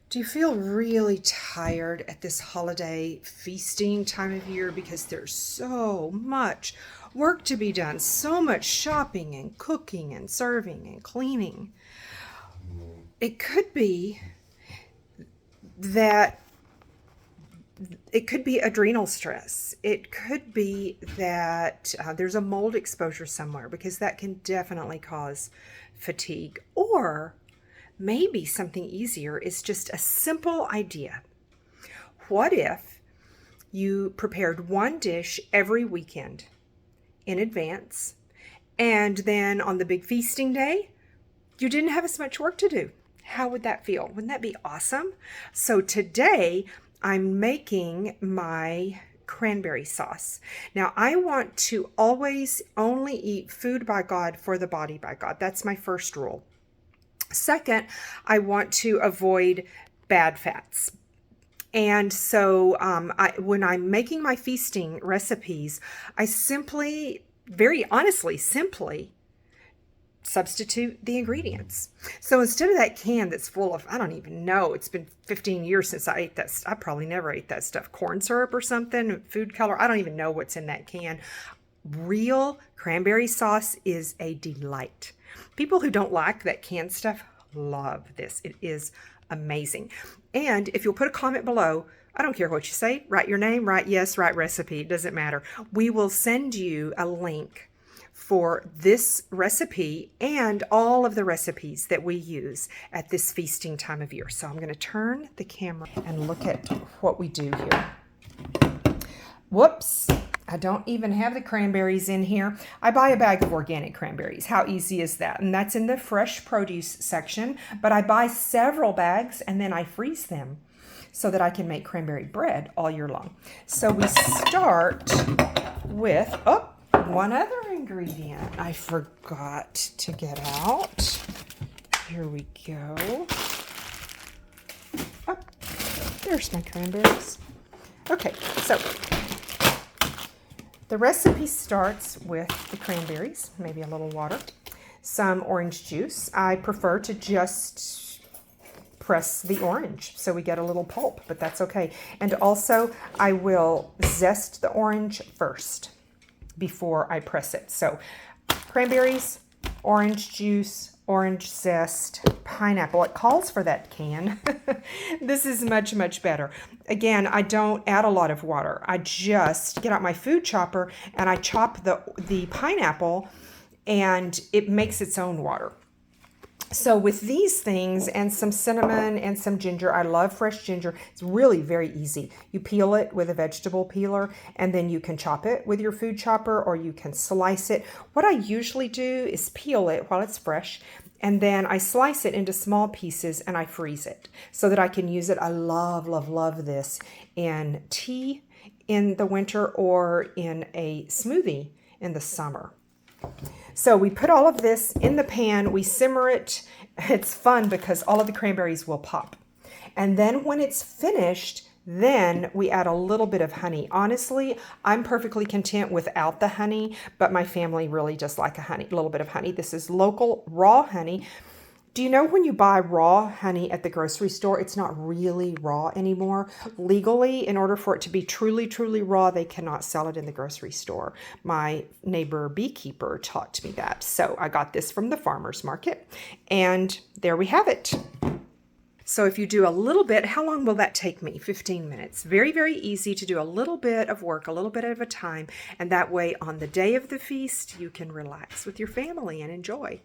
Do you feel really tired at this holiday feasting time of year because there's so much work to be done, so much shopping and cooking and serving and cleaning? It could be that it could be adrenal stress. It could be that there's a mold exposure somewhere because that can definitely cause fatigue. Or maybe something easier is just a simple idea. What if you prepared one dish every weekend in advance, and then on the big feasting day, you didn't have as much work to do? How would that feel? Wouldn't that be awesome? So today I'm making my cranberry sauce. Now I want to always only eat food by God for the body by God. That's my first rule. Second, I want to avoid bad fats. And so when I'm making my feasting recipes, I simply, very honestly, simply substitute the ingredients. So instead of that can that's full of, I don't even know, it's been 15 years since I ate that. I probably never ate that stuff. Corn syrup or something, food color. I don't even know what's in that can. Real cranberry sauce is a delight. People who don't like that canned stuff love this. It is amazing. And if you'll put a comment below, I don't care what you say, write your name, write yes, write recipe, it doesn't matter. We will send you a link for this recipe and all of the recipes that we use at this feasting time of year. So I'm going to turn the camera and look at what we do here. Whoops, I don't even have the cranberries in here. I buy a bag of organic cranberries. How easy is that? And that's in the fresh produce section, but I buy several bags and then I freeze them so that I can make cranberry bread all year long. So we start with, one other ingredient I forgot to get out. Here we go. Oh, there's my cranberries. Okay, so the recipe starts with the cranberries, maybe a little water, some orange juice. I prefer to just press the orange so we get a little pulp, but that's okay. And also I will zest the orange first before I press it. So cranberries, orange juice, orange zest, pineapple. It calls for that can. This is much, much better. Again, I don't add a lot of water. I just get out my food chopper and I chop the pineapple and it makes its own water. So with these things and some cinnamon and some ginger, I love fresh ginger. It's really very easy. You peel it with a vegetable peeler and then you can chop it with your food chopper or you can slice it. What I usually do is peel it while it's fresh and then I slice it into small pieces and I freeze it so that I can use it. I love, love, love this in tea in the winter or in a smoothie in the summer. So we put all of this in the pan, we simmer it. It's fun because all of the cranberries will pop. And then when it's finished, then we add a little bit of honey. Honestly, I'm perfectly content without the honey, but my family really does like a little bit of honey. This is local raw honey. Do you know when you buy raw honey at the grocery store, it's not really raw anymore? Legally, in order for it to be truly, truly raw, they cannot sell it in the grocery store. My neighbor beekeeper taught me that. So I got this from the farmer's market, and there we have it. So if you do a little bit, how long will that take me? 15 minutes. Very, very easy to do a little bit of work, a little bit at a time, and that way on the day of the feast, you can relax with your family and enjoy.